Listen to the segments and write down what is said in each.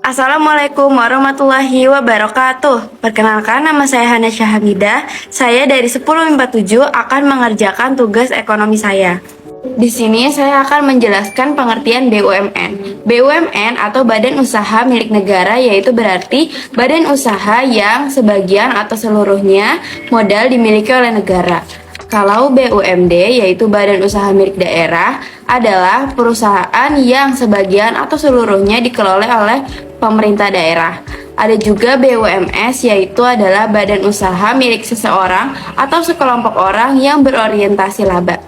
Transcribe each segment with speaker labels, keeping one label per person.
Speaker 1: Assalamualaikum warahmatullahi wabarakatuh. Perkenalkan, nama saya Hana Syahamidah. Saya dari 1047 akan mengerjakan tugas ekonomi saya. Di sini saya akan menjelaskan pengertian BUMN. BUMN atau Badan Usaha Milik Negara, yaitu berarti badan usaha yang sebagian atau seluruhnya modal dimiliki oleh negara. Kalau BUMD, yaitu Badan Usaha Milik Daerah, adalah perusahaan yang sebagian atau seluruhnya dikelola oleh pemerintah daerah. Ada juga BUMS, yaitu adalah badan usaha milik seseorang atau sekelompok orang yang berorientasi laba.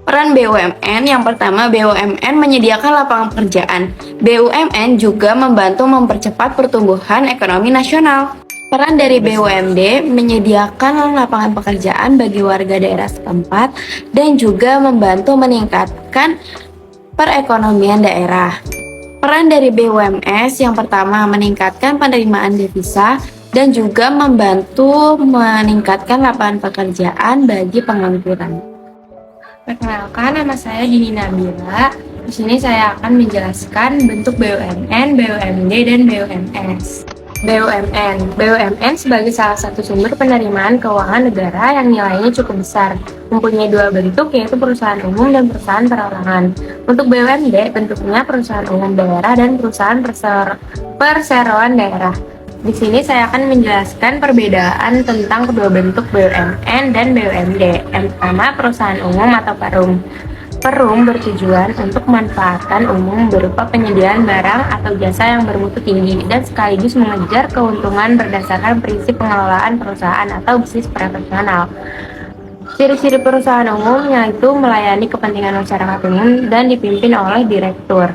Speaker 1: Peran BUMN yang pertama, BUMN menyediakan lapangan pekerjaan. BUMN juga membantu mempercepat pertumbuhan ekonomi nasional. Peran dari BUMD menyediakan lapangan pekerjaan bagi warga daerah setempat dan juga membantu meningkatkan perekonomian daerah. Peran dari BUMS yang pertama meningkatkan penerimaan devisa dan juga membantu meningkatkan lapangan pekerjaan bagi pengangguran. Perkenalkan, nama saya Dini Nabila. Di sini saya akan menjelaskan bentuk BUMN, BUMD, dan BUMS. BUMN sebagai salah satu sumber penerimaan keuangan negara yang nilainya cukup besar, mempunyai dua bentuk, yaitu perusahaan umum dan perusahaan perorangan. Untuk BUMD, bentuknya perusahaan umum daerah dan perusahaan perseroan daerah. Di sini saya akan menjelaskan perbedaan tentang kedua bentuk BUMN dan BUMD. Yang pertama, perusahaan umum atau perum. Perum bertujuan untuk manfaatan umum berupa penyediaan barang atau jasa yang bermutu tinggi dan sekaligus mengejar keuntungan berdasarkan prinsip pengelolaan perusahaan atau bisnis profesional. Ciri-ciri perusahaan umum yaitu melayani kepentingan masyarakat umum dan dipimpin oleh direktur.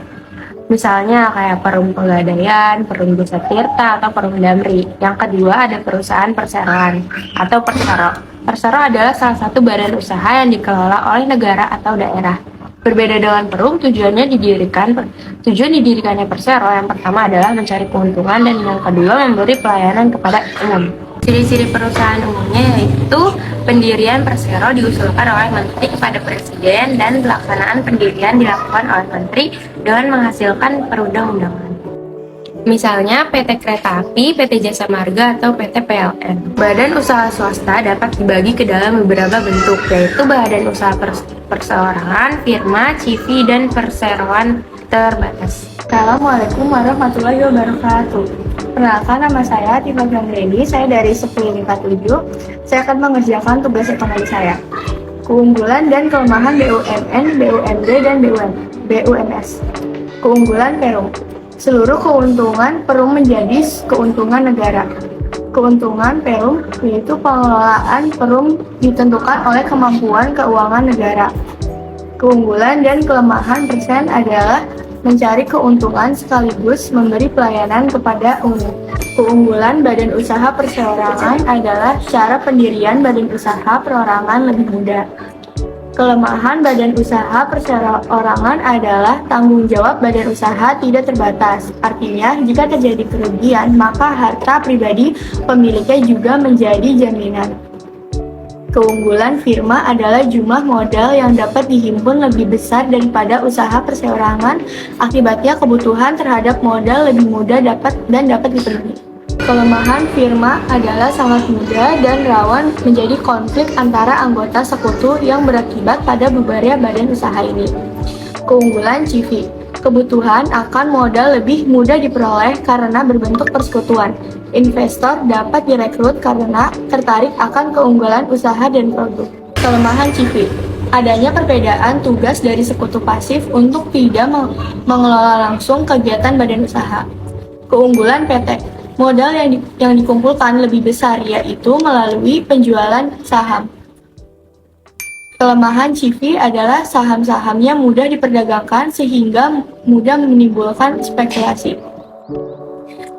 Speaker 1: Misalnya kayak Perum Pegadaian, Perum Desa Tirta, atau Perum Damri. Yang kedua ada perusahaan perseroan atau persero. Persero adalah salah satu badan usaha yang dikelola oleh negara atau daerah. Berbeda dengan Perum, tujuan didirikannya persero yang pertama adalah mencari keuntungan dan yang kedua memberi pelayanan kepada umum. Ciri-ciri perusahaan umumnya yaitu pendirian persero diusulkan oleh menteri kepada presiden dan pelaksanaan pendirian dilakukan oleh menteri dengan menghasilkan perundang-undangan. Misalnya PT Kereta Api, PT Jasa Marga, atau PT PLN. Badan usaha swasta dapat dibagi ke dalam beberapa bentuk, yaitu badan usaha perseorangan, firma, CV, dan perseroan terbatas. Assalamualaikum warahmatullahi wabarakatuh. Perkenalkan, nama saya Tiva Gamreni, saya dari 1047. Saya akan mengerjakan tugas ekonomi saya. Keunggulan dan kelemahan BUMN, BUMD, dan BUMS. Keunggulan Perum. Seluruh keuntungan Perum menjadi keuntungan negara. Keuntungan Perum yaitu pengelolaan Perum ditentukan oleh kemampuan keuangan negara. Keunggulan dan kelemahan persen adalah mencari keuntungan sekaligus memberi pelayanan kepada umum. Keunggulan badan usaha perseorangan adalah cara pendirian badan usaha perorangan lebih mudah. Kelemahan badan usaha perseorangan adalah tanggung jawab badan usaha tidak terbatas. Artinya, jika terjadi kerugian, maka harta pribadi pemiliknya juga menjadi jaminan. Keunggulan firma adalah jumlah modal yang dapat dihimpun lebih besar daripada usaha perseorangan. Akibatnya kebutuhan terhadap modal lebih mudah dapat dipenuhi. Kelemahan firma adalah sangat mudah dan rawan menjadi konflik antara anggota sekutu yang berakibat pada bubarnya badan usaha ini. Keunggulan CV. Kebutuhan akan modal lebih mudah diperoleh karena berbentuk persekutuan. Investor dapat direkrut karena tertarik akan keunggulan usaha dan produk. Kelemahan CV. Adanya perbedaan tugas dari sekutu pasif untuk tidak mengelola langsung kegiatan badan usaha. Keunggulan PT. Modal yang dikumpulkan lebih besar, yaitu melalui penjualan saham. Kelemahan CV adalah saham-sahamnya mudah diperdagangkan sehingga mudah menimbulkan spekulasi.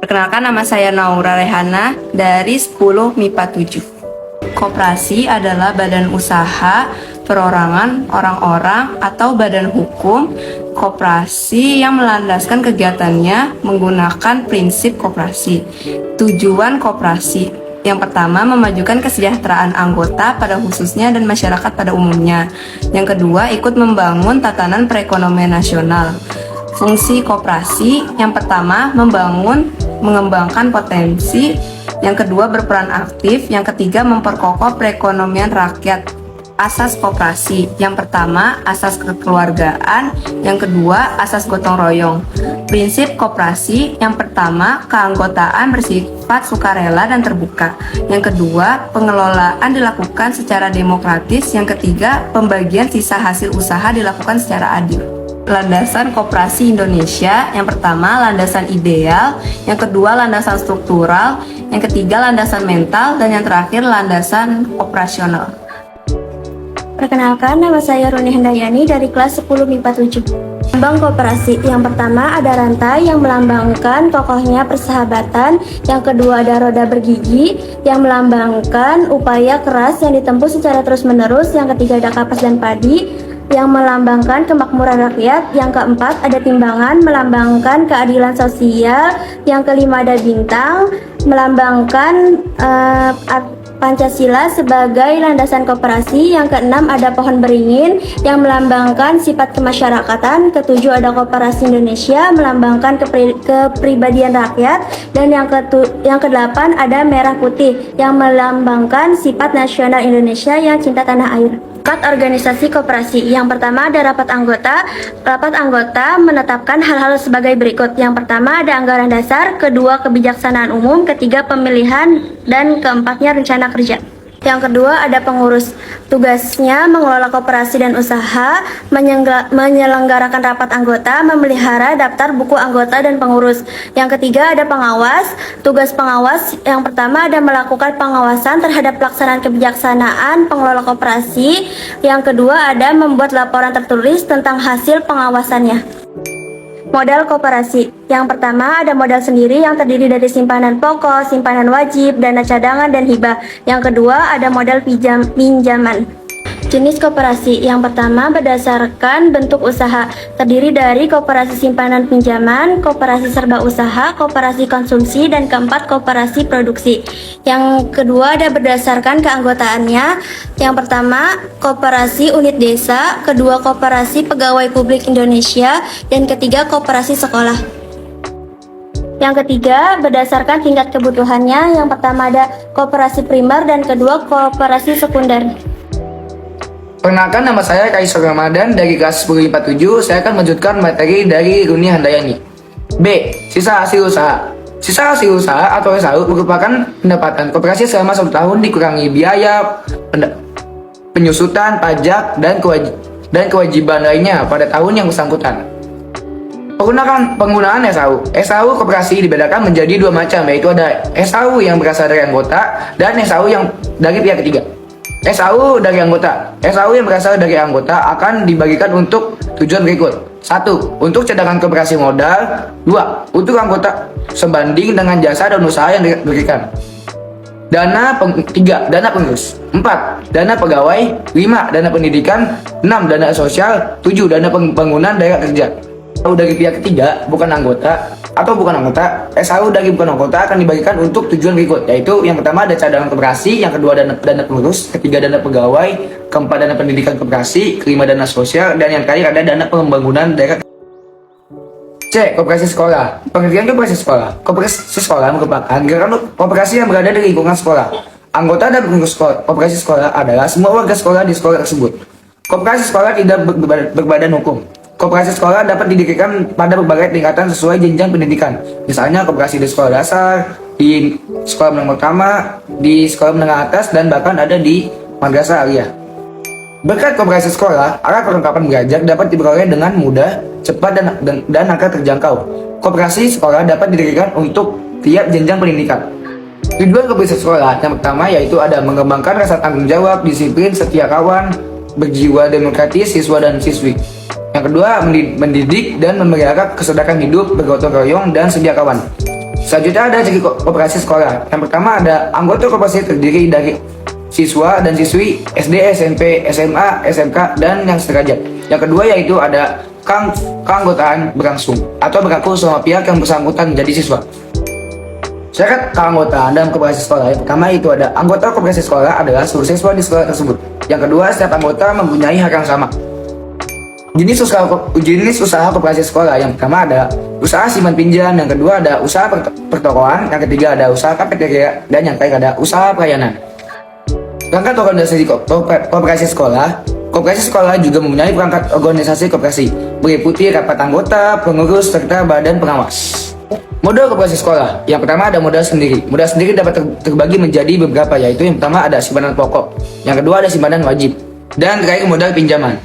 Speaker 2: Perkenalkan, nama saya Naura Rehana dari 10 MIPA 7. Koperasi adalah badan usaha perorangan, orang-orang, atau badan hukum koperasi yang melandaskan kegiatannya menggunakan prinsip koperasi. Tujuan koperasi yang pertama, memajukan kesejahteraan anggota pada khususnya dan masyarakat pada umumnya. Yang kedua, ikut membangun tatanan perekonomian nasional. Fungsi koperasi yang pertama mengembangkan potensi, yang kedua berperan aktif, yang ketiga memperkokoh perekonomian rakyat. Asas koperasi yang pertama asas kekeluargaan, yang kedua asas gotong royong. Prinsip koperasi yang pertama keanggotaan bersifat sukarela dan terbuka, yang kedua pengelolaan dilakukan secara demokratis, yang ketiga pembagian sisa hasil usaha dilakukan secara adil. Landasan koperasi Indonesia yang pertama landasan ideal, yang kedua landasan struktural, yang ketiga landasan mental, dan yang terakhir landasan operasional.
Speaker 3: Perkenalkan, nama saya Roni Handayani dari kelas 10 MIPA 7. Lambang koperasi yang pertama ada rantai yang melambangkan kokohnya persahabatan, yang kedua ada roda bergigi yang melambangkan upaya keras yang ditempuh secara terus-menerus, yang ketiga ada kapas dan padi yang melambangkan kemakmuran rakyat, yang keempat ada timbangan melambangkan keadilan sosial, yang kelima ada bintang melambangkan Pancasila sebagai landasan koperasi, yang keenam ada pohon beringin yang melambangkan sifat kemasyarakatan, ketujuh ada koperasi Indonesia melambangkan kepribadian rakyat, dan yang kedelapan ada merah putih yang melambangkan sifat nasional Indonesia yang cinta tanah air. Rapat organisasi koperasi. Yang pertama ada rapat anggota. Rapat anggota menetapkan hal-hal sebagai berikut. Yang pertama ada anggaran dasar, kedua kebijaksanaan umum, ketiga pemilihan, dan keempatnya rencana kerja. Yang kedua ada pengurus. Tugasnya mengelola koperasi dan usaha, menyelenggarakan rapat anggota, memelihara daftar buku anggota dan pengurus. Yang ketiga ada pengawas. Tugas pengawas yang pertama ada melakukan pengawasan terhadap pelaksanaan kebijaksanaan pengelola koperasi. Yang kedua ada membuat laporan tertulis tentang hasil pengawasannya. Modal koperasi. Yang pertama ada modal sendiri yang terdiri dari simpanan pokok, simpanan wajib, dana cadangan, dan hibah. Yang kedua ada modal pinjaman. Jenis koperasi. Yang pertama berdasarkan bentuk usaha, terdiri dari koperasi simpanan pinjaman, koperasi serba usaha, koperasi konsumsi, dan keempat koperasi produksi. Yang kedua ada berdasarkan keanggotaannya. Yang pertama koperasi unit desa, kedua koperasi pegawai publik Indonesia, dan ketiga koperasi sekolah. Yang ketiga berdasarkan tingkat kebutuhannya. Yang pertama ada koperasi primer dan kedua koperasi sekunder.
Speaker 4: Perkenalkan, nama saya Kaisar Ramadan dari kelas 10 IPA 7. Saya akan melanjutkan materi dari Runi Handayani. B. Sisa hasil usaha. Sisa hasil usaha atau SHU merupakan pendapatan koperasi selama 1 tahun dikurangi biaya, penyusutan, pajak, dan kewajiban lainnya pada tahun yang bersangkutan. Penggunaan SHU. SHU koperasi dibedakan menjadi 2 macam, yaitu ada SHU yang berasal dari anggota dan SHU yang dari pihak ketiga. SHU dari anggota. SHU yang berasal dari anggota akan dibagikan untuk tujuan berikut. 1. Untuk cadangan koperasi modal. 2. Untuk anggota sebanding dengan jasa dan usaha yang diberikan. 3. Dana pengurus. 4. Dana pegawai. 5. Dana pendidikan. 6. Dana sosial. 7. Dana pembangunan daerah kerja. SHU dari pihak ketiga bukan anggota SHU dari bukan anggota akan dibagikan untuk tujuan berikut, yaitu yang pertama ada cadangan koperasi, yang kedua dana pengurus, ketiga dana pegawai, keempat dana pendidikan koperasi, kelima dana sosial, dan yang terakhir ada dana pembangunan daerah. C. Koperasi sekolah. Pengertian koperasi sekolah. Koperasi sekolah merupakan gerakan koperasi yang berada di lingkungan sekolah. Anggota dan pengurus koperasi sekolah adalah semua warga sekolah di sekolah tersebut. Koperasi sekolah tidak berbadan hukum. Koperasi sekolah dapat didirikan pada berbagai tingkatan sesuai jenjang pendidikan. Misalnya koperasi di sekolah dasar, di sekolah menengah pertama, di sekolah menengah atas, dan bahkan ada di madrasah aliyah. Berkat koperasi sekolah, alat perlengkapan belajar dapat diperoleh dengan mudah, cepat, dan harga terjangkau. Koperasi sekolah dapat didirikan untuk tiap jenjang pendidikan. Tujuan koperasi sekolah yang pertama yaitu ada mengembangkan rasa tanggung jawab, disiplin, setia kawan, berjiwa demokratis siswa dan siswi. Yang kedua, mendidik dan memelihara kesadaran hidup, bergotong royong, dan sedia kawan. Selanjutnya ada ciri koperasi sekolah. Yang pertama ada anggota koperasi terdiri dari siswa dan siswi SD, SMP, SMA, SMK, dan yang sederajat. Yang kedua yaitu ada keanggotaan berlangsung atau berlaku sama pihak yang bersangkutan menjadi siswa. Syarat keanggotaan dalam koperasi sekolah yang pertama itu ada anggota koperasi sekolah adalah seluruh siswa di sekolah tersebut. Yang kedua, setiap anggota mempunyai hak yang sama. Jenis usaha koperasi sekolah yang pertama ada usaha simpan pinjam, yang kedua ada usaha pertokoan, yang ketiga ada usaha kafeteria, dan yang terakhir ada usaha pelayanan. Perangkat organisasi koperasi sekolah. Koperasi sekolah juga mempunyai perangkat organisasi koperasi, meliputi rapat anggota, pengurus, serta badan pengawas. Modal koperasi sekolah. Yang pertama ada modal sendiri. Modal sendiri dapat terbagi menjadi beberapa, yaitu yang pertama ada simpanan pokok, yang kedua ada simpanan wajib, dan terakhir modal pinjaman.